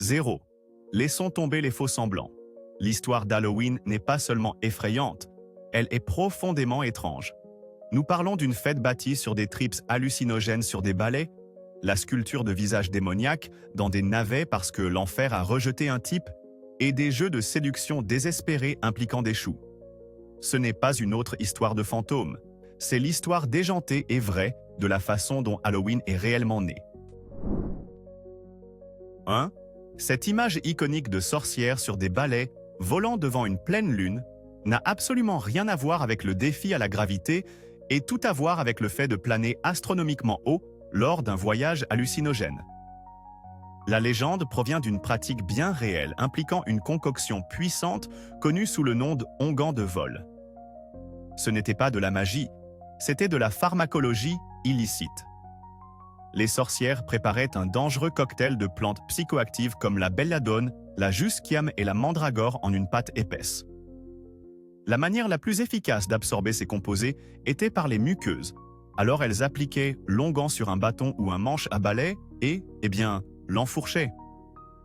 0. Laissons tomber les faux-semblants. L'histoire d'Halloween n'est pas seulement effrayante, elle est profondément étrange. Nous parlons d'une fête bâtie sur des trips hallucinogènes sur des balais, la sculpture de visages démoniaques dans des navets parce que l'enfer a rejeté un type, et des jeux de séduction désespérés impliquant des choux. Ce n'est pas une autre histoire de fantôme, c'est l'histoire déjantée et vraie de la façon dont Halloween est réellement né. 1. Cette image iconique de sorcière sur des balais volant devant une pleine lune n'a absolument rien à voir avec le défi à la gravité et tout à voir avec le fait de planer astronomiquement haut lors d'un voyage hallucinogène. La légende provient d'une pratique bien réelle impliquant une concoction puissante connue sous le nom de onguent de vol. Ce n'était pas de la magie, c'était de la pharmacologie illicite. Les sorcières préparaient un dangereux cocktail de plantes psychoactives comme la belladone, la jusquiame et la mandragore en une pâte épaisse. La manière la plus efficace d'absorber ces composés était par les muqueuses. Alors elles appliquaient l'onguent sur un bâton ou un manche à balai et, l'enfourchaient.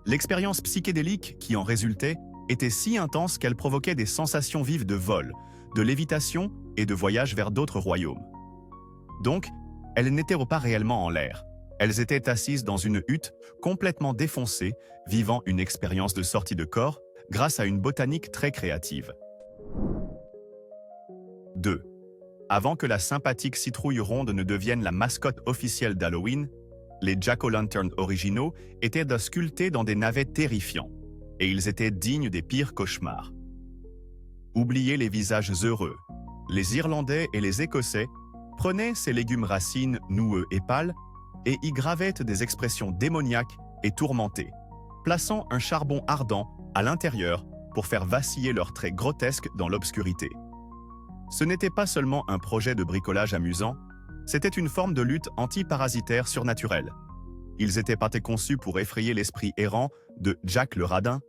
L'expérience psychédélique qui en résultait était si intense qu'elle provoquait des sensations vives de vol, de lévitation et de voyage vers d'autres royaumes. Donc, elles n'étaient pas réellement en l'air. Elles étaient assises dans une hutte complètement défoncée, vivant une expérience de sortie de corps grâce à une botanique très créative. 2. Avant que la sympathique citrouille ronde ne devienne la mascotte officielle d'Halloween, les Jack-o'-lantern originaux étaient sculptés dans des navets terrifiants, et ils étaient dignes des pires cauchemars. Oubliez les visages heureux. Les Irlandais et les Écossais prenaient ces légumes racines noueux et pâles et y gravaient des expressions démoniaques et tourmentées, plaçant un charbon ardent à l'intérieur pour faire vaciller leurs traits grotesques dans l'obscurité. Ce n'était pas seulement un projet de bricolage amusant, c'était une forme de lutte anti-parasitaire surnaturelle. Ils étaient pas conçus pour effrayer l'esprit errant de Jack le Radin,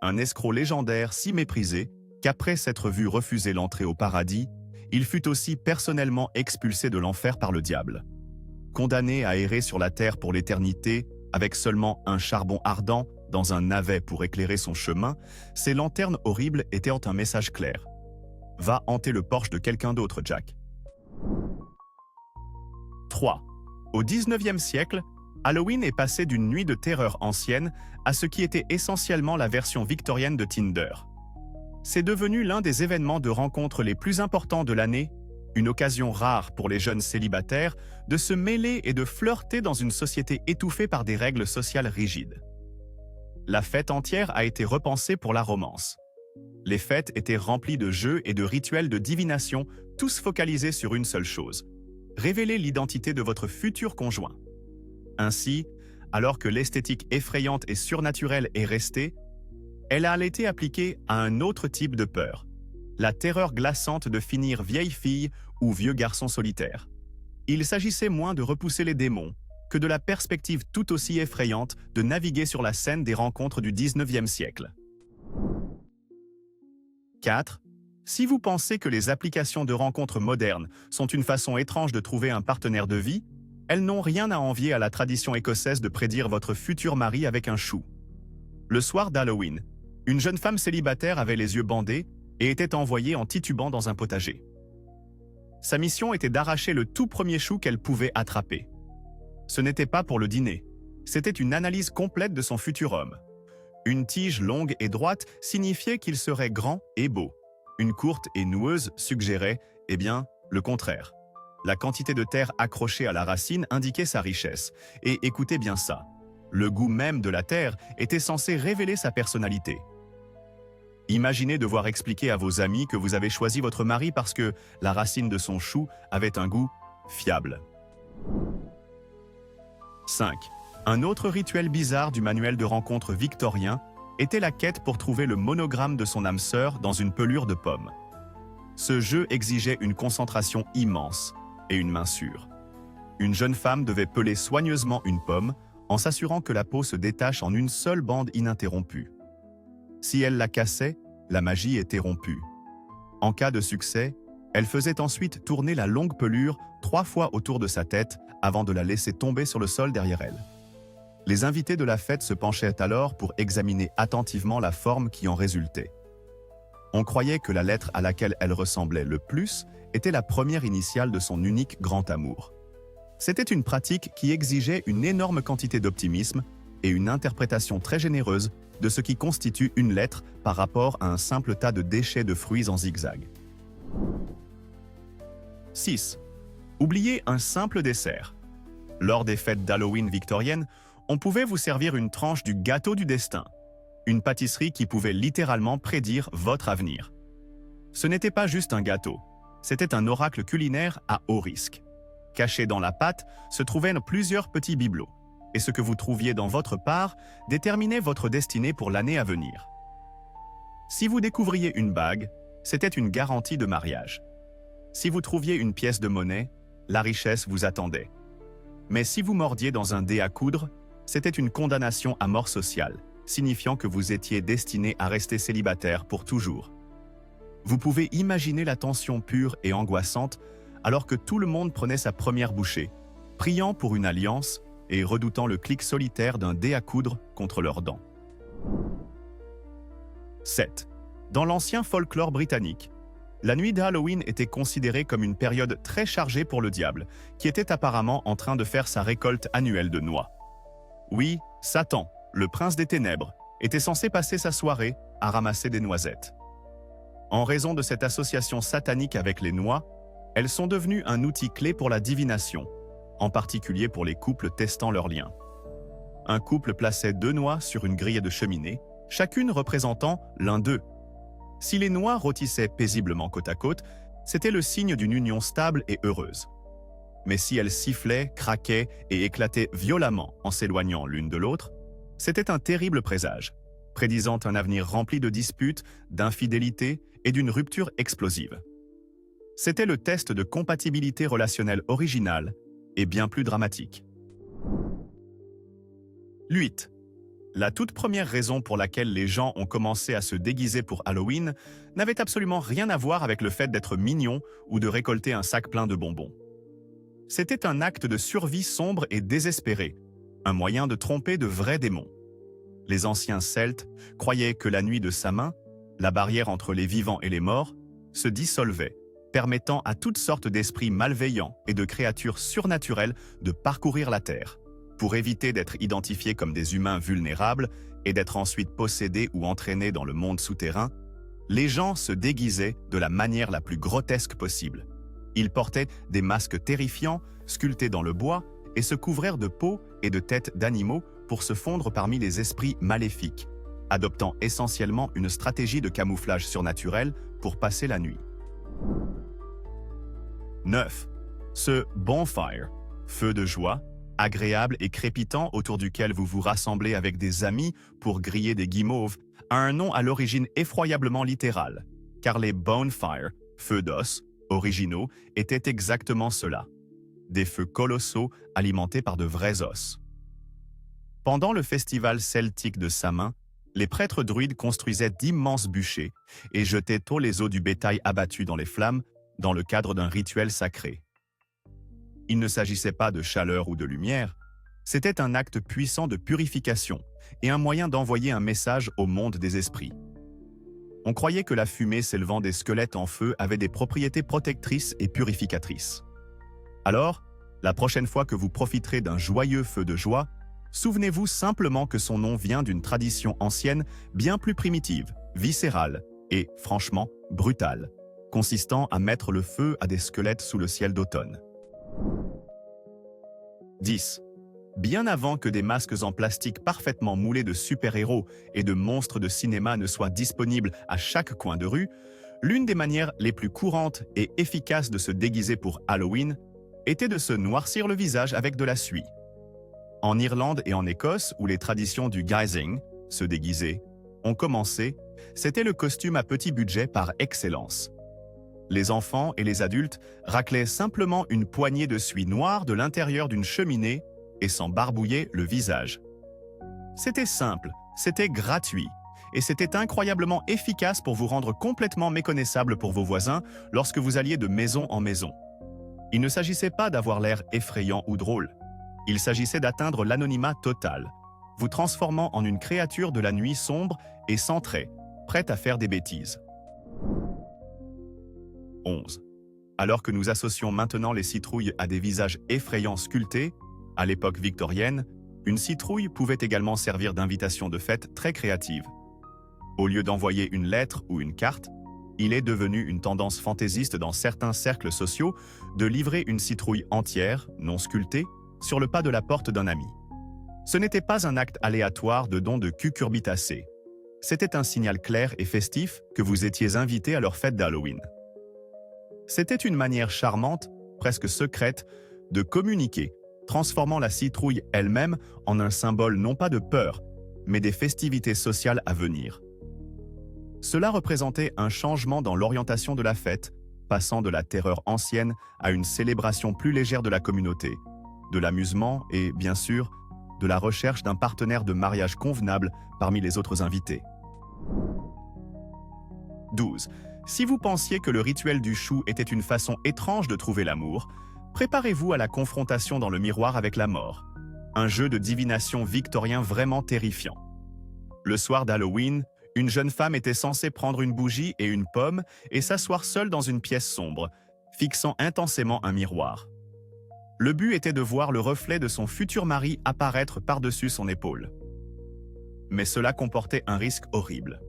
un escroc légendaire si méprisé qu'après s'être vu refuser l'entrée au paradis, il fut aussi personnellement expulsé de l'enfer par le diable. Condamné à errer sur la terre pour l'éternité, avec seulement un charbon ardent dans un navet pour éclairer son chemin, ces lanternes horribles étaient un message clair. Va hanter le porche de quelqu'un d'autre, Jack. 3. Au XIXe siècle, Halloween est passé d'une nuit de terreur ancienne à ce qui était essentiellement la version victorienne de Tinder. C'est devenu l'un des événements de rencontre les plus importants de l'année, une occasion rare pour les jeunes célibataires de se mêler et de flirter dans une société étouffée par des règles sociales rigides. La fête entière a été repensée pour la romance. Les fêtes étaient remplies de jeux et de rituels de divination, tous focalisés sur une seule chose: révéler l'identité de votre futur conjoint. Ainsi, alors que l'esthétique effrayante et surnaturelle est restée, elle a été appliquée à un autre type de peur, la terreur glaçante de finir vieille fille ou vieux garçon solitaire. Il s'agissait moins de repousser les démons que de la perspective tout aussi effrayante de naviguer sur la scène des rencontres du XIXe siècle. 4. Si vous pensez que les applications de rencontres modernes sont une façon étrange de trouver un partenaire de vie, elles n'ont rien à envier à la tradition écossaise de prédire votre futur mari avec un chou. Le soir d'Halloween, une jeune femme célibataire avait les yeux bandés et était envoyée en titubant dans un potager. Sa mission était d'arracher le tout premier chou qu'elle pouvait attraper. Ce n'était pas pour le dîner, c'était une analyse complète de son futur homme. Une tige longue et droite signifiait qu'il serait grand et beau. Une courte et noueuse suggérait, le contraire. La quantité de terre accrochée à la racine indiquait sa richesse. Et écoutez bien ça, le goût même de la terre était censé révéler sa personnalité. Imaginez devoir expliquer à vos amis que vous avez choisi votre mari parce que la racine de son chou avait un goût fiable. 5. Un autre rituel bizarre du manuel de rencontre victorien était la quête pour trouver le monogramme de son âme sœur dans une pelure de pomme. Ce jeu exigeait une concentration immense et une main sûre. Une jeune femme devait peler soigneusement une pomme en s'assurant que la peau se détache en une seule bande ininterrompue. Si elle la cassait, la magie était rompue. En cas de succès, elle faisait ensuite tourner la longue pelure 3 fois autour de sa tête avant de la laisser tomber sur le sol derrière elle. Les invités de la fête se penchaient alors pour examiner attentivement la forme qui en résultait. On croyait que la lettre à laquelle elle ressemblait le plus était la première initiale de son unique grand amour. C'était une pratique qui exigeait une énorme quantité d'optimisme et une interprétation très généreuse de ce qui constitue une lettre par rapport à un simple tas de déchets de fruits en zigzag. 6. Oubliez un simple dessert. Lors des fêtes d'Halloween victoriennes, on pouvait vous servir une tranche du gâteau du destin, une pâtisserie qui pouvait littéralement prédire votre avenir. Ce n'était pas juste un gâteau, c'était un oracle culinaire à haut risque. Caché dans la pâte se trouvaient plusieurs petits bibelots, et ce que vous trouviez dans votre part déterminait votre destinée pour l'année à venir. Si vous découvriez une bague, c'était une garantie de mariage. Si vous trouviez une pièce de monnaie, la richesse vous attendait. Mais si vous mordiez dans un dé à coudre, c'était une condamnation à mort sociale, signifiant que vous étiez destiné à rester célibataire pour toujours. Vous pouvez imaginer la tension pure et angoissante alors que tout le monde prenait sa première bouchée, priant pour une alliance et redoutant le clic solitaire d'un dé à coudre contre leurs dents. 7. Dans l'ancien folklore britannique, la nuit d'Halloween était considérée comme une période très chargée pour le diable, qui était apparemment en train de faire sa récolte annuelle de noix. Oui, Satan, le prince des ténèbres, était censé passer sa soirée à ramasser des noisettes. En raison de cette association satanique avec les noix, elles sont devenues un outil clé pour la divination, en particulier pour les couples testant leurs liens. Un couple plaçait 2 noix sur une grille de cheminée, chacune représentant l'un d'eux. Si les noix rôtissaient paisiblement côte à côte, c'était le signe d'une union stable et heureuse. Mais si elles sifflaient, craquaient et éclataient violemment en s'éloignant l'une de l'autre, c'était un terrible présage, prédisant un avenir rempli de disputes, d'infidélités et d'une rupture explosive. C'était le test de compatibilité relationnelle original et bien plus dramatique. 8. La toute première raison pour laquelle les gens ont commencé à se déguiser pour Halloween n'avait absolument rien à voir avec le fait d'être mignon ou de récolter un sac plein de bonbons. C'était un acte de survie sombre et désespéré, un moyen de tromper de vrais démons. Les anciens Celtes croyaient que la nuit de Samin, la barrière entre les vivants et les morts, se dissolvait, permettant à toutes sortes d'esprits malveillants et de créatures surnaturelles de parcourir la Terre, pour éviter d'être identifiés comme des humains vulnérables et d'être ensuite possédés ou entraînés dans le monde souterrain. Les gens se déguisaient de la manière la plus grotesque possible. Ils portaient des masques terrifiants, sculptés dans le bois, et se couvrirent de peaux et de têtes d'animaux pour se fondre parmi les esprits maléfiques, adoptant essentiellement une stratégie de camouflage surnaturel pour passer la nuit. 9. Ce bonfire, feu de joie, agréable et crépitant autour duquel vous vous rassemblez avec des amis pour griller des guimauves, a un nom à l'origine effroyablement littéral, car les bonfires, feux d'os, originaux, étaient exactement cela. Des feux colossaux alimentés par de vrais os. Pendant le festival celtique de Samin, les prêtres druides construisaient d'immenses bûchers et jetaient tous les os du bétail abattu dans les flammes dans le cadre d'un rituel sacré. Il ne s'agissait pas de chaleur ou de lumière, c'était un acte puissant de purification et un moyen d'envoyer un message au monde des esprits. On croyait que la fumée s'élevant des squelettes en feu avait des propriétés protectrices et purificatrices. Alors, la prochaine fois que vous profiterez d'un joyeux feu de joie, souvenez-vous simplement que son nom vient d'une tradition ancienne bien plus primitive, viscérale et, franchement, brutale, consistant à mettre le feu à des squelettes sous le ciel d'automne. 10. Bien avant que des masques en plastique parfaitement moulés de super-héros et de monstres de cinéma ne soient disponibles à chaque coin de rue, l'une des manières les plus courantes et efficaces de se déguiser pour Halloween était de se noircir le visage avec de la suie. En Irlande et en Écosse, où les traditions du guising, se déguiser, ont commencé, c'était le costume à petit budget par excellence. Les enfants et les adultes raclaient simplement une poignée de suie noire de l'intérieur d'une cheminée et s'en barbouillaient le visage. C'était simple, c'était gratuit, et c'était incroyablement efficace pour vous rendre complètement méconnaissable pour vos voisins lorsque vous alliez de maison en maison. Il ne s'agissait pas d'avoir l'air effrayant ou drôle. Il s'agissait d'atteindre l'anonymat total, vous transformant en une créature de la nuit sombre et sans trait, prête à faire des bêtises. 11. Alors que nous associons maintenant les citrouilles à des visages effrayants sculptés, à l'époque victorienne, une citrouille pouvait également servir d'invitation de fête très créative. Au lieu d'envoyer une lettre ou une carte, il est devenu une tendance fantaisiste dans certains cercles sociaux de livrer une citrouille entière, non sculptée, sur le pas de la porte d'un ami. Ce n'était pas un acte aléatoire de don de cucurbitacées. C'était un signal clair et festif que vous étiez invité à leur fête d'Halloween. C'était une manière charmante, presque secrète, de communiquer, transformant la citrouille elle-même en un symbole non pas de peur, mais des festivités sociales à venir. Cela représentait un changement dans l'orientation de la fête, passant de la terreur ancienne à une célébration plus légère de la communauté, de l'amusement et, bien sûr, de la recherche d'un partenaire de mariage convenable parmi les autres invités. 12. Si vous pensiez que le rituel du chou était une façon étrange de trouver l'amour, préparez-vous à la confrontation dans le miroir avec la mort, un jeu de divination victorien vraiment terrifiant. Le soir d'Halloween, une jeune femme était censée prendre une bougie et une pomme et s'asseoir seule dans une pièce sombre, fixant intensément un miroir. Le but était de voir le reflet de son futur mari apparaître par-dessus son épaule. Mais cela comportait un risque horrible.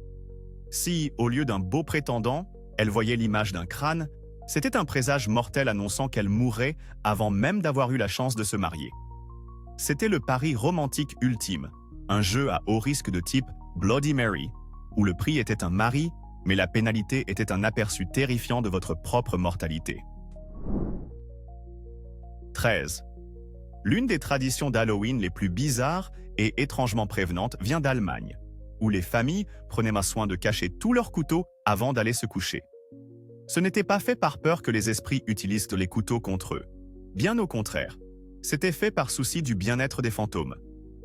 Si, au lieu d'un beau prétendant, elle voyait l'image d'un crâne, c'était un présage mortel annonçant qu'elle mourrait avant même d'avoir eu la chance de se marier. C'était le pari romantique ultime, un jeu à haut risque de type Bloody Mary, où le prix était un mari, mais la pénalité était un aperçu terrifiant de votre propre mortalité. 13. L'une des traditions d'Halloween les plus bizarres et étrangement prévenantes vient d'Allemagne, où les familles prenaient soin de cacher tous leurs couteaux avant d'aller se coucher. Ce n'était pas fait par peur que les esprits utilisent les couteaux contre eux. Bien au contraire, c'était fait par souci du bien-être des fantômes.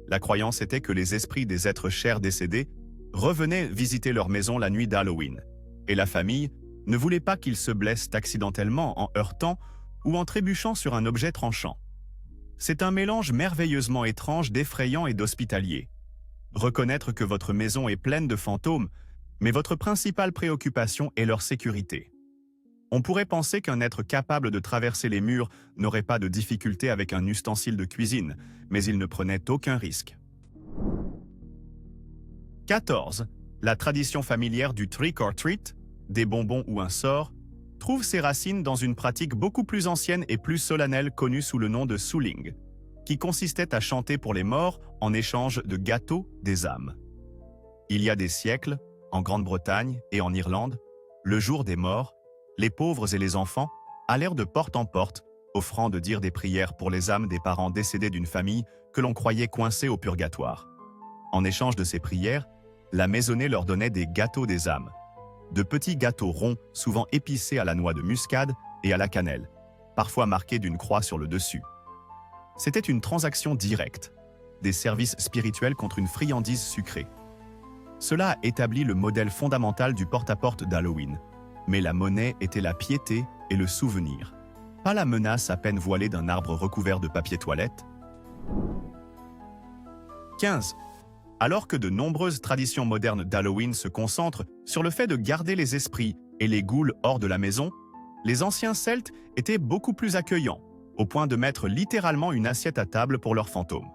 La croyance était que les esprits des êtres chers décédés revenaient visiter leur maison la nuit d'Halloween, et la famille ne voulait pas qu'ils se blessent accidentellement en heurtant ou en trébuchant sur un objet tranchant. C'est un mélange merveilleusement étrange d'effrayant et d'hospitalier. Reconnaître que votre maison est pleine de fantômes, mais votre principale préoccupation est leur sécurité. On pourrait penser qu'un être capable de traverser les murs n'aurait pas de difficulté avec un ustensile de cuisine, mais il ne prenait aucun risque. 14. La tradition familière du trick or treat, des bonbons ou un sort, trouve ses racines dans une pratique beaucoup plus ancienne et plus solennelle connue sous le nom de souling, qui consistait à chanter pour les morts en échange de gâteaux des âmes. Il y a des siècles, en Grande-Bretagne et en Irlande, le jour des morts, les pauvres et les enfants allèrent de porte en porte, offrant de dire des prières pour les âmes des parents décédés d'une famille que l'on croyait coincée au purgatoire. En échange de ces prières, la maisonnée leur donnait des gâteaux des âmes, de petits gâteaux ronds souvent épicés à la noix de muscade et à la cannelle, parfois marqués d'une croix sur le dessus. C'était une transaction directe, des services spirituels contre une friandise sucrée. Cela a établi le modèle fondamental du porte-à-porte d'Halloween, mais la monnaie était la piété et le souvenir, pas la menace à peine voilée d'un arbre recouvert de papier toilette. 15. Alors que de nombreuses traditions modernes d'Halloween se concentrent sur le fait de garder les esprits et les ghouls hors de la maison, les anciens Celtes étaient beaucoup plus accueillants, au point de mettre littéralement une assiette à table pour leurs fantômes.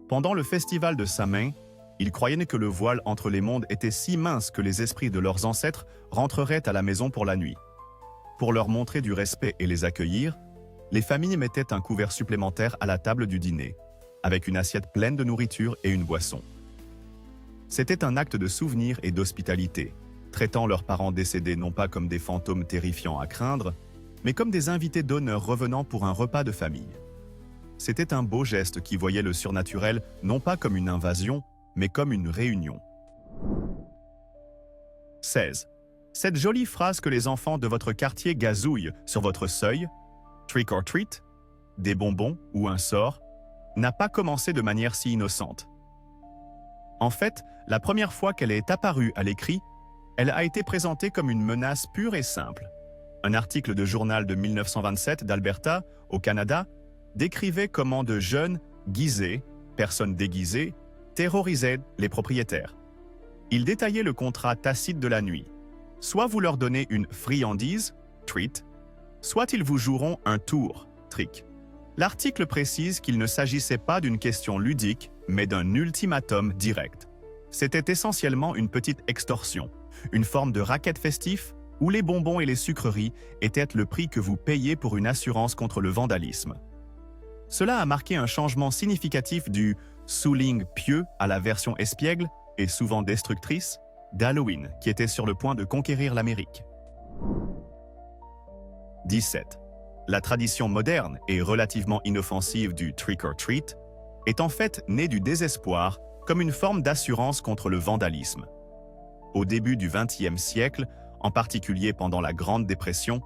Pendant le festival de Samhain, ils croyaient que le voile entre les mondes était si mince que les esprits de leurs ancêtres rentreraient à la maison pour la nuit. Pour leur montrer du respect et les accueillir, les familles mettaient un couvert supplémentaire à la table du dîner, avec une assiette pleine de nourriture et une boisson. C'était un acte de souvenir et d'hospitalité, traitant leurs parents décédés non pas comme des fantômes terrifiants à craindre, mais comme des invités d'honneur revenant pour un repas de famille. C'était un beau geste qui voyait le surnaturel non pas comme une invasion, mais comme une réunion. 16. Cette jolie phrase que les enfants de votre quartier gazouillent sur votre seuil, trick or treat, des bonbons ou un sort, n'a pas commencé de manière si innocente. En fait, la première fois qu'elle est apparue à l'écrit, elle a été présentée comme une menace pure et simple. Un article de journal de 1927 d'Alberta, au Canada, décrivait comment de jeunes, guisés, personnes déguisées, terrorisaient les propriétaires. Il détaillait le contrat tacite de la nuit. Soit vous leur donnez une friandise, treat, soit ils vous joueront un tour, trick. L'article précise qu'il ne s'agissait pas d'une question ludique, mais d'un ultimatum direct. C'était essentiellement une petite extorsion, une forme de racket festif où les bonbons et les sucreries étaient le prix que vous payez pour une assurance contre le vandalisme. Cela a marqué un changement significatif du « souling pieux » à la version espiègle, et souvent destructrice, d'Halloween, qui était sur le point de conquérir l'Amérique. 17. La tradition moderne et relativement inoffensive du trick or treat est en fait née du désespoir comme une forme d'assurance contre le vandalisme. Au début du XXe siècle, en particulier pendant la Grande Dépression,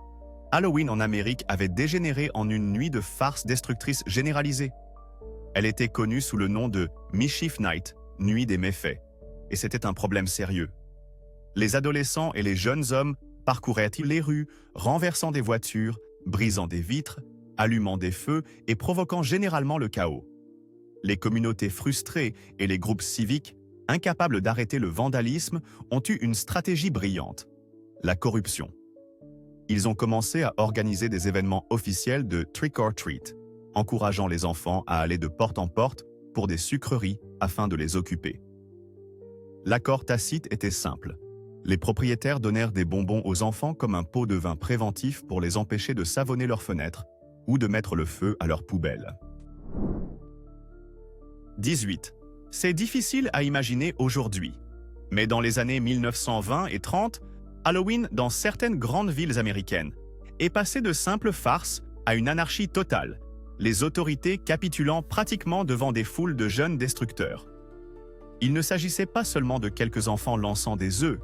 Halloween en Amérique avait dégénéré en une nuit de farce destructrice généralisée. Elle était connue sous le nom de Mischief Night, nuit des méfaits, et c'était un problème sérieux. Les adolescents et les jeunes hommes parcouraient les rues, renversant des voitures, brisant des vitres, allumant des feux et provoquant généralement le chaos. Les communautés frustrées et les groupes civiques, incapables d'arrêter le vandalisme, ont eu une stratégie brillante: la corruption. Ils ont commencé à organiser des événements officiels de trick or treat, encourageant les enfants à aller de porte en porte pour des sucreries afin de les occuper. L'accord tacite était simple. Les propriétaires donnèrent des bonbons aux enfants comme un pot de vin préventif pour les empêcher de savonner leurs fenêtres ou de mettre le feu à leurs poubelles. 18. C'est difficile à imaginer aujourd'hui, mais dans les années 1920 et 30, Halloween dans certaines grandes villes américaines est passé de simples farces à une anarchie totale, les autorités capitulant pratiquement devant des foules de jeunes destructeurs. Il ne s'agissait pas seulement de quelques enfants lançant des œufs.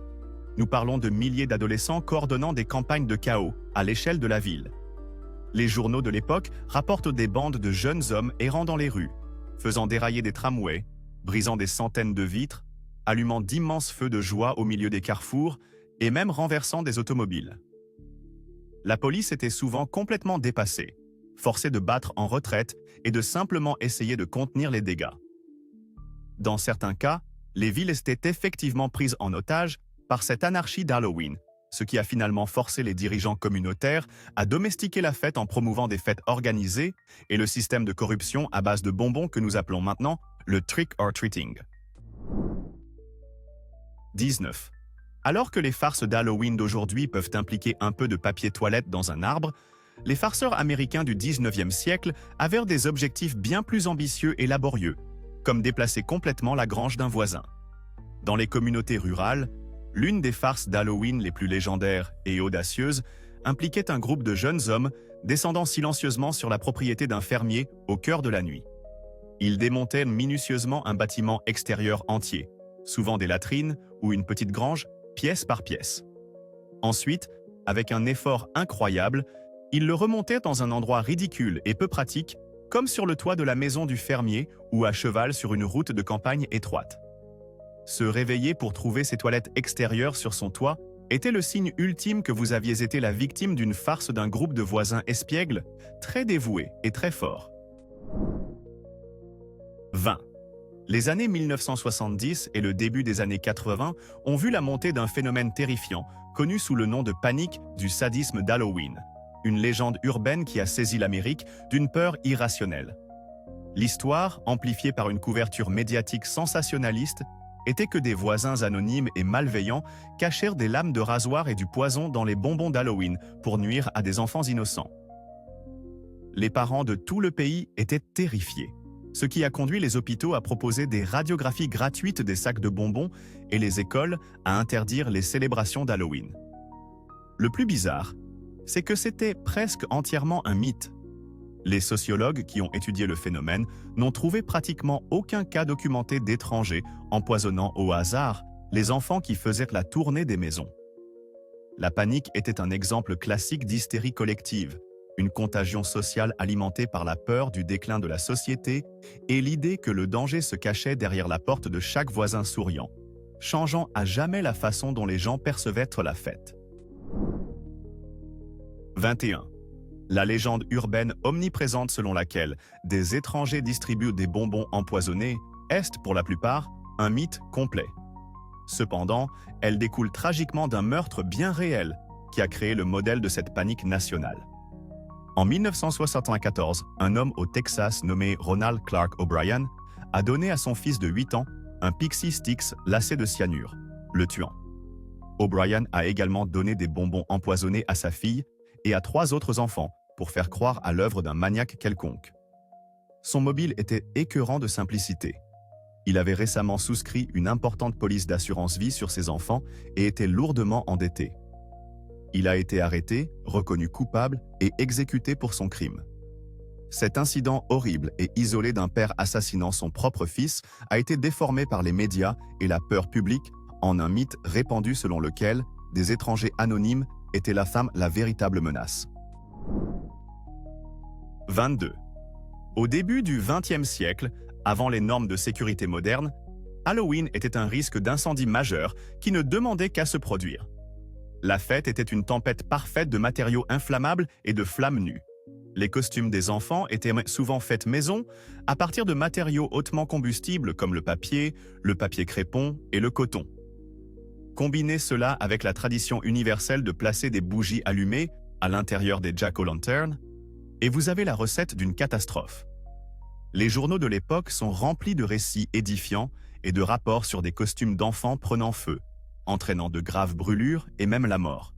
Nous parlons de milliers d'adolescents coordonnant des campagnes de chaos à l'échelle de la ville. Les journaux de l'époque rapportent des bandes de jeunes hommes errant dans les rues, faisant dérailler des tramways, brisant des centaines de vitres, allumant d'immenses feux de joie au milieu des carrefours et même renversant des automobiles. La police était souvent complètement dépassée, forcée de battre en retraite et de simplement essayer de contenir les dégâts. Dans certains cas, les villes étaient effectivement prises en otage par cette anarchie d'Halloween, ce qui a finalement forcé les dirigeants communautaires à domestiquer la fête en promouvant des fêtes organisées et le système de corruption à base de bonbons que nous appelons maintenant le trick or treating. 19. Alors que les farces d'Halloween d'aujourd'hui peuvent impliquer un peu de papier toilette dans un arbre, les farceurs américains du 19e siècle avaient des objectifs bien plus ambitieux et laborieux, comme déplacer complètement la grange d'un voisin. Dans les communautés rurales, l'une des farces d'Halloween les plus légendaires et audacieuses impliquait un groupe de jeunes hommes descendant silencieusement sur la propriété d'un fermier au cœur de la nuit. Ils démontaient minutieusement un bâtiment extérieur entier, souvent des latrines ou une petite grange, pièce par pièce. Ensuite, avec un effort incroyable, ils le remontaient dans un endroit ridicule et peu pratique, comme sur le toit de la maison du fermier ou à cheval sur une route de campagne étroite. Se réveiller pour trouver ses toilettes extérieures sur son toit était le signe ultime que vous aviez été la victime d'une farce d'un groupe de voisins espiègles, très dévoués et très forts. 20. Les années 1970 et le début des années 80 ont vu la montée d'un phénomène terrifiant, connu sous le nom de panique du sadisme d'Halloween, une légende urbaine qui a saisi l'Amérique d'une peur irrationnelle. L'histoire, amplifiée par une couverture médiatique sensationnaliste, était que des voisins anonymes et malveillants cachèrent des lames de rasoir et du poison dans les bonbons d'Halloween pour nuire à des enfants innocents. Les parents de tout le pays étaient terrifiés, ce qui a conduit les hôpitaux à proposer des radiographies gratuites des sacs de bonbons et les écoles à interdire les célébrations d'Halloween. Le plus bizarre, c'est que c'était presque entièrement un mythe. Les sociologues qui ont étudié le phénomène n'ont trouvé pratiquement aucun cas documenté d'étrangers empoisonnant au hasard les enfants qui faisaient la tournée des maisons. La panique était un exemple classique d'hystérie collective, une contagion sociale alimentée par la peur du déclin de la société et l'idée que le danger se cachait derrière la porte de chaque voisin souriant, changeant à jamais la façon dont les gens percevaient la fête. 21. La légende urbaine omniprésente selon laquelle des étrangers distribuent des bonbons empoisonnés est, pour la plupart, un mythe complet. Cependant, elle découle tragiquement d'un meurtre bien réel qui a créé le modèle de cette panique nationale. En 1974, un homme au Texas nommé Ronald Clark O'Brien a donné à son fils de 8 ans un Pixie Stix lacé de cyanure, le tuant. O'Brien a également donné des bonbons empoisonnés à sa fille et à 3 autres enfants pour faire croire à l'œuvre d'un maniaque quelconque. Son mobile était écœurant de simplicité. Il avait récemment souscrit une importante police d'assurance vie sur ses enfants et était lourdement endetté. Il a été arrêté, reconnu coupable et exécuté pour son crime. Cet incident horrible et isolé d'un père assassinant son propre fils a été déformé par les médias et la peur publique en un mythe répandu selon lequel des étrangers anonymes étaient la véritable menace. 22. Au début du XXe siècle, avant les normes de sécurité modernes, Halloween était un risque d'incendie majeur qui ne demandait qu'à se produire. La fête était une tempête parfaite de matériaux inflammables et de flammes nues. Les costumes des enfants étaient souvent faits maison à partir de matériaux hautement combustibles comme le papier crépon et le coton. Combinez cela avec la tradition universelle de placer des bougies allumées à l'intérieur des jack-o'-lantern, et vous avez la recette d'une catastrophe. Les journaux de l'époque sont remplis de récits édifiants et de rapports sur des costumes d'enfants prenant feu, entraînant de graves brûlures et même la mort.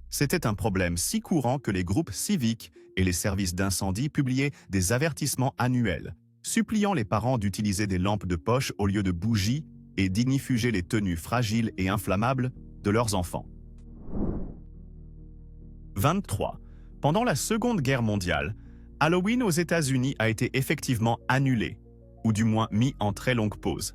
C'était un problème si courant que les groupes civiques et les services d'incendie publiaient des avertissements annuels, suppliant les parents d'utiliser des lampes de poche au lieu de bougies et d'ignifuger les tenues fragiles et inflammables de leurs enfants. 23. Pendant la Seconde Guerre mondiale, Halloween aux États-Unis a été effectivement annulé, ou du moins mis en très longue pause.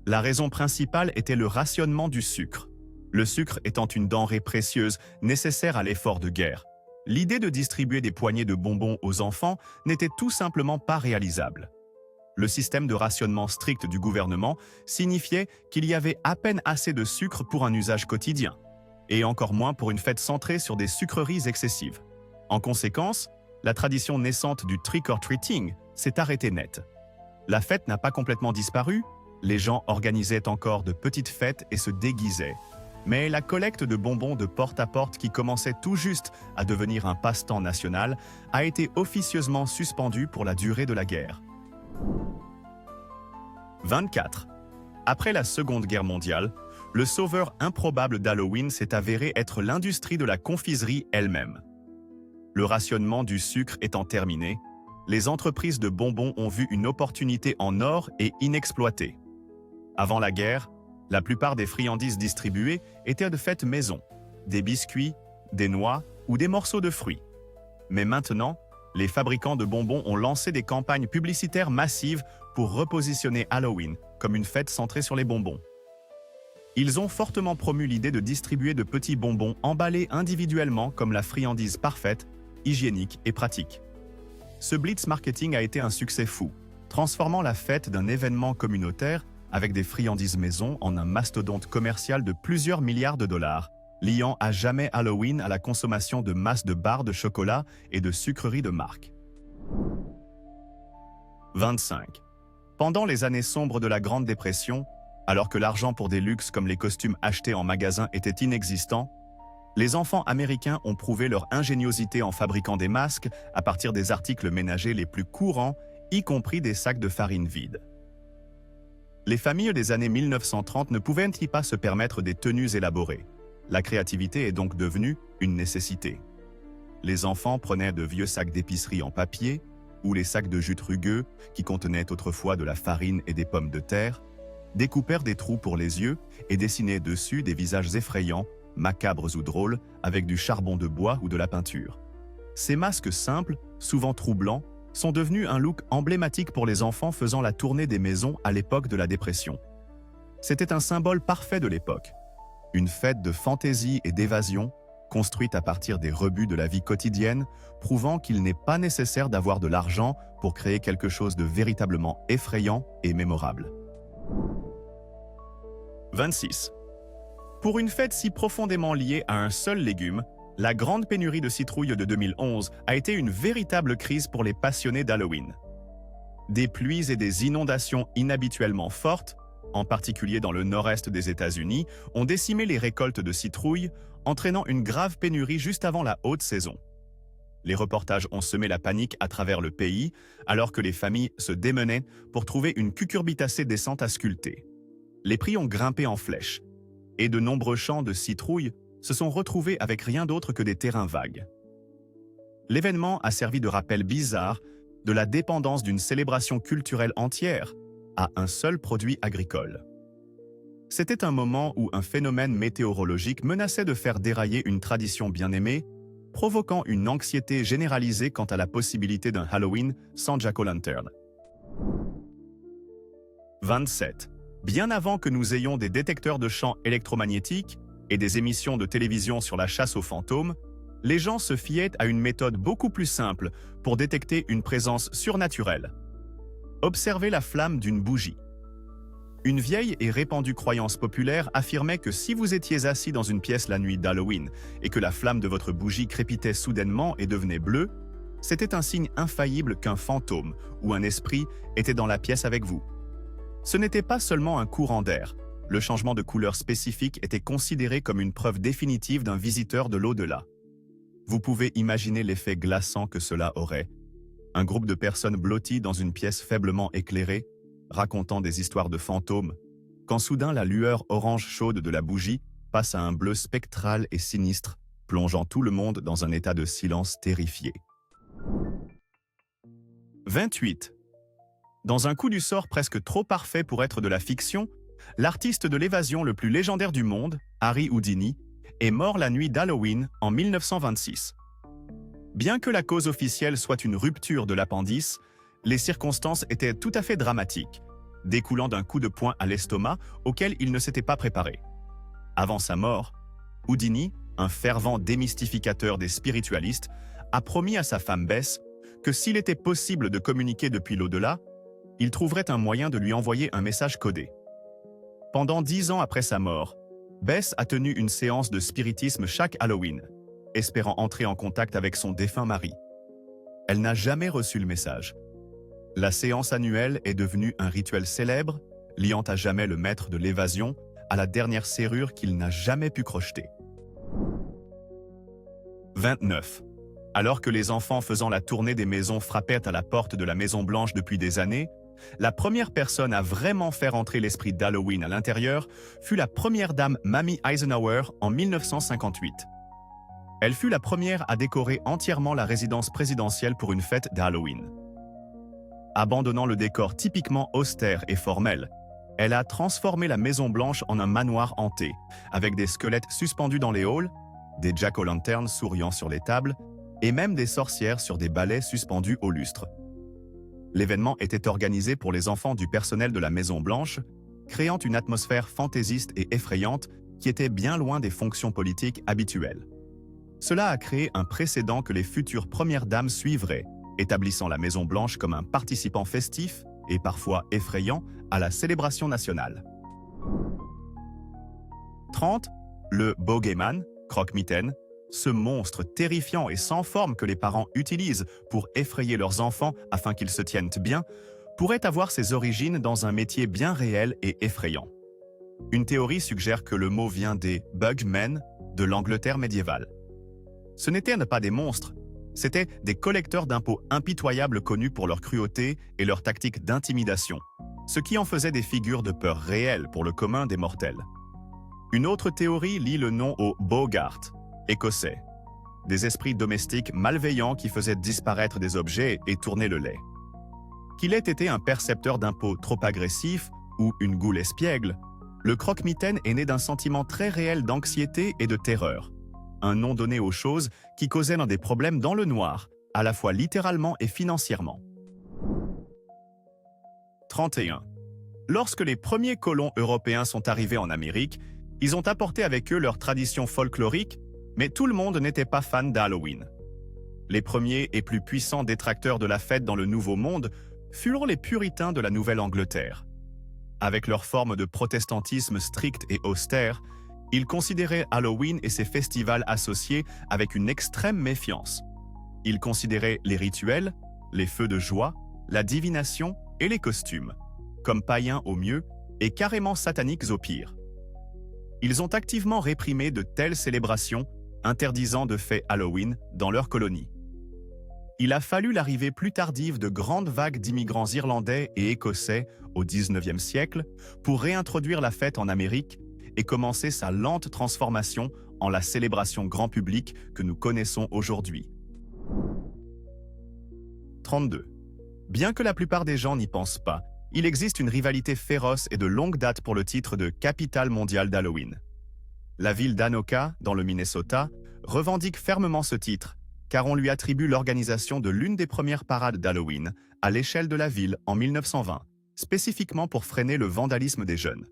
La raison principale était le rationnement du sucre. Le sucre étant une denrée précieuse nécessaire à l'effort de guerre. L'idée de distribuer des poignées de bonbons aux enfants n'était tout simplement pas réalisable. Le système de rationnement strict du gouvernement signifiait qu'il y avait à peine assez de sucre pour un usage quotidien, et encore moins pour une fête centrée sur des sucreries excessives. En conséquence, la tradition naissante du trick-or-treating s'est arrêtée net. La fête n'a pas complètement disparu, les gens organisaient encore de petites fêtes et se déguisaient. Mais la collecte de bonbons de porte à porte qui commençait tout juste à devenir un passe-temps national a été officieusement suspendue pour la durée de la guerre. 24. Après la Seconde Guerre mondiale, le sauveur improbable d'Halloween s'est avéré être l'industrie de la confiserie elle-même. Le rationnement du sucre étant terminé, les entreprises de bonbons ont vu une opportunité en or et inexploitée. Avant la guerre, la plupart des friandises distribuées étaient de fait maison, des biscuits, des noix ou des morceaux de fruits. Mais maintenant, les fabricants de bonbons ont lancé des campagnes publicitaires massives pour repositionner Halloween comme une fête centrée sur les bonbons. Ils ont fortement promu l'idée de distribuer de petits bonbons emballés individuellement comme la friandise parfaite, hygiénique et pratique. Ce blitz marketing a été un succès fou, transformant la fête d'un événement communautaire avec des friandises maison en un mastodonte commercial de plusieurs milliards de dollars, liant à jamais Halloween à la consommation de masse de barres de chocolat et de sucreries de marque. 25. Pendant les années sombres de la Grande Dépression, alors que l'argent pour des luxes comme les costumes achetés en magasin était inexistant, les enfants américains ont prouvé leur ingéniosité en fabriquant des masques à partir des articles ménagers les plus courants, y compris des sacs de farine vides. Les familles des années 1930 ne pouvaient-ils pas se permettre des tenues élaborées. La créativité est donc devenue une nécessité. Les enfants prenaient de vieux sacs d'épicerie en papier ou les sacs de jute rugueux qui contenaient autrefois de la farine et des pommes de terre, découpèrent des trous pour les yeux et dessinaient dessus des visages effrayants, macabres ou drôles, avec du charbon de bois ou de la peinture. Ces masques simples, souvent troublants, sont devenus un look emblématique pour les enfants faisant la tournée des maisons à l'époque de la Dépression. C'était un symbole parfait de l'époque. Une fête de fantaisie et d'évasion, construite à partir des rebuts de la vie quotidienne, prouvant qu'il n'est pas nécessaire d'avoir de l'argent pour créer quelque chose de véritablement effrayant et mémorable. 26. Pour une fête si profondément liée à un seul légume, La grande pénurie de citrouilles de 2011 a été une véritable crise pour les passionnés d'Halloween. Des pluies et des inondations inhabituellement fortes, en particulier dans le nord-est des États-Unis, ont décimé les récoltes de citrouilles, entraînant une grave pénurie juste avant la haute saison. Les reportages ont semé la panique à travers le pays, alors que les familles se démenaient pour trouver une cucurbitacée décente à sculpter. Les prix ont grimpé en flèche, et de nombreux champs de citrouilles se sont retrouvés avec rien d'autre que des terrains vagues. L'événement a servi de rappel bizarre de la dépendance d'une célébration culturelle entière à un seul produit agricole. C'était un moment où un phénomène météorologique menaçait de faire dérailler une tradition bien aimée, provoquant une anxiété généralisée quant à la possibilité d'un Halloween sans Jack-o'-lantern. 27. Bien avant que nous ayons des détecteurs de champs électromagnétiques et des émissions de télévision sur la chasse aux fantômes, les gens se fiaient à une méthode beaucoup plus simple pour détecter une présence surnaturelle. Observez la flamme d'une bougie. Une vieille et répandue croyance populaire affirmait que si vous étiez assis dans une pièce la nuit d'Halloween et que la flamme de votre bougie crépitait soudainement et devenait bleue, c'était un signe infaillible qu'un fantôme ou un esprit était dans la pièce avec vous. Ce n'était pas seulement un courant d'air. Le changement de couleur spécifique était considéré comme une preuve définitive d'un visiteur de l'au-delà. Vous pouvez imaginer l'effet glaçant que cela aurait. Un groupe de personnes blotties dans une pièce faiblement éclairée, racontant des histoires de fantômes, quand soudain la lueur orange chaude de la bougie passe à un bleu spectral et sinistre, plongeant tout le monde dans un état de silence terrifié. 28. Dans un coup du sort presque trop parfait pour être de la fiction, l'artiste de l'évasion le plus légendaire du monde, Harry Houdini, est mort la nuit d'Halloween en 1926. Bien que la cause officielle soit une rupture de l'appendice, les circonstances étaient tout à fait dramatiques, découlant d'un coup de poing à l'estomac auquel il ne s'était pas préparé. Avant sa mort, Houdini, un fervent démystificateur des spiritualistes, a promis à sa femme Bess que s'il était possible de communiquer depuis l'au-delà, il trouverait un moyen de lui envoyer un message codé. Pendant 10 ans après sa mort, Bess a tenu une séance de spiritisme chaque Halloween, espérant entrer en contact avec son défunt mari. Elle n'a jamais reçu le message. La séance annuelle est devenue un rituel célèbre, liant à jamais le maître de l'évasion à la dernière serrure qu'il n'a jamais pu crocheter. 29. Alors que les enfants faisant la tournée des maisons frappaient à la porte de la Maison Blanche depuis des années, la première personne à vraiment faire entrer l'esprit d'Halloween à l'intérieur fut la première dame Mamie Eisenhower en 1958. Elle fut la première à décorer entièrement la résidence présidentielle pour une fête d'Halloween. Abandonnant le décor typiquement austère et formel, elle a transformé la Maison Blanche en un manoir hanté, avec des squelettes suspendus dans les halls, des jack-o'-lanternes souriant sur les tables, et même des sorcières sur des balais suspendus au lustre. L'événement était organisé pour les enfants du personnel de la Maison Blanche, créant une atmosphère fantaisiste et effrayante qui était bien loin des fonctions politiques habituelles. Cela a créé un précédent que les futures premières dames suivraient, établissant la Maison Blanche comme un participant festif et parfois effrayant à la célébration nationale. 30. Le bogeyman, croque-mitaine, ce monstre terrifiant et sans forme que les parents utilisent pour effrayer leurs enfants afin qu'ils se tiennent bien, pourrait avoir ses origines dans un métier bien réel et effrayant. Une théorie suggère que le mot vient des bugmen de l'Angleterre médiévale. Ce n'étaient pas des monstres, c'étaient des collecteurs d'impôts impitoyables connus pour leur cruauté et leur tactique d'intimidation, ce qui en faisait des figures de peur réelles pour le commun des mortels. Une autre théorie lie le nom aux Boggart, écossais, des esprits domestiques malveillants qui faisaient disparaître des objets et tourner le lait. Qu'il ait été un percepteur d'impôts trop agressif ou une goule espiègle, le croque-mitaine est né d'un sentiment très réel d'anxiété et de terreur, un nom donné aux choses qui causaient des problèmes dans le noir, à la fois littéralement et financièrement. 31. Lorsque les premiers colons européens sont arrivés en Amérique, ils ont apporté avec eux leurs traditions folkloriques, mais tout le monde n'était pas fan d'Halloween. Les premiers et plus puissants détracteurs de la fête dans le Nouveau Monde furent les puritains de la Nouvelle-Angleterre. Avec leur forme de protestantisme strict et austère, Ils considéraient Halloween et ses festivals associés avec une extrême méfiance. Ils considéraient les rituels, les feux de joie, la divination et les costumes comme païens au mieux et carrément sataniques au pire. Ils ont activement réprimé de telles célébrations, interdisant de fait Halloween dans leur colonie. Il a fallu l'arrivée plus tardive de grandes vagues d'immigrants irlandais et écossais au XIXe siècle pour réintroduire la fête en Amérique et commencer sa lente transformation en la célébration grand public que nous connaissons aujourd'hui. 32. Bien que la plupart des gens n'y pensent pas, il existe une rivalité féroce et de longue date pour le titre de capitale mondiale d'Halloween. La ville d'Anoka, dans le Minnesota, revendique fermement ce titre, car on lui attribue l'organisation de l'une des premières parades d'Halloween à l'échelle de la ville en 1920, spécifiquement pour freiner le vandalisme des jeunes.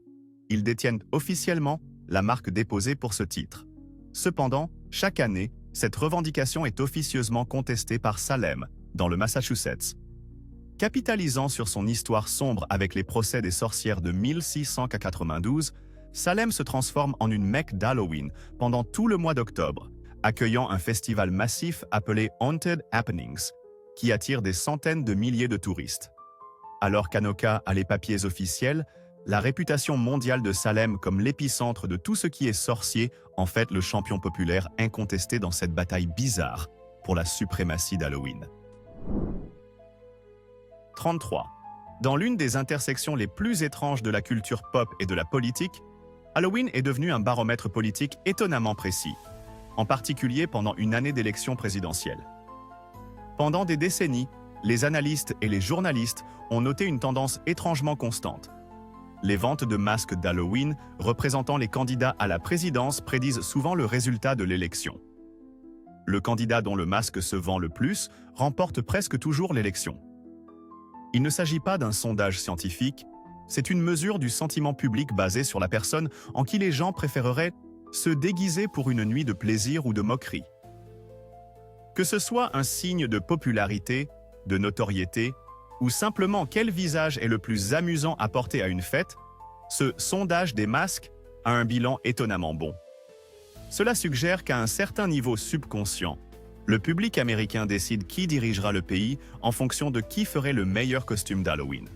Ils détiennent officiellement la marque déposée pour ce titre. Cependant, chaque année, cette revendication est officieusement contestée par Salem, dans le Massachusetts. Capitalisant sur son histoire sombre avec les procès des sorcières de 1692, Salem se transforme en une mecque d'Halloween pendant tout le mois d'octobre, accueillant un festival massif appelé Haunted Happenings, qui attire des centaines de milliers de touristes. Alors qu'Anoka a les papiers officiels, la réputation mondiale de Salem comme l'épicentre de tout ce qui est sorcier en fait le champion populaire incontesté dans cette bataille bizarre pour la suprématie d'Halloween. 33. Dans l'une des intersections les plus étranges de la culture pop et de la politique, Halloween est devenu un baromètre politique étonnamment précis, en particulier pendant une année d'élection présidentielle. Pendant des décennies, les analystes et les journalistes ont noté une tendance étrangement constante. Les ventes de masques d'Halloween représentant les candidats à la présidence prédisent souvent le résultat de l'élection. Le candidat dont le masque se vend le plus remporte presque toujours l'élection. Il ne s'agit pas d'un sondage scientifique, c'est une mesure du sentiment public basée sur la personne en qui les gens préféreraient se déguiser pour une nuit de plaisir ou de moquerie. Que ce soit un signe de popularité, de notoriété, ou simplement quel visage est le plus amusant à porter à une fête, ce sondage des masques a un bilan étonnamment bon. Cela suggère qu'à un certain niveau subconscient, le public américain décide qui dirigera le pays en fonction de qui ferait le meilleur costume d'Halloween.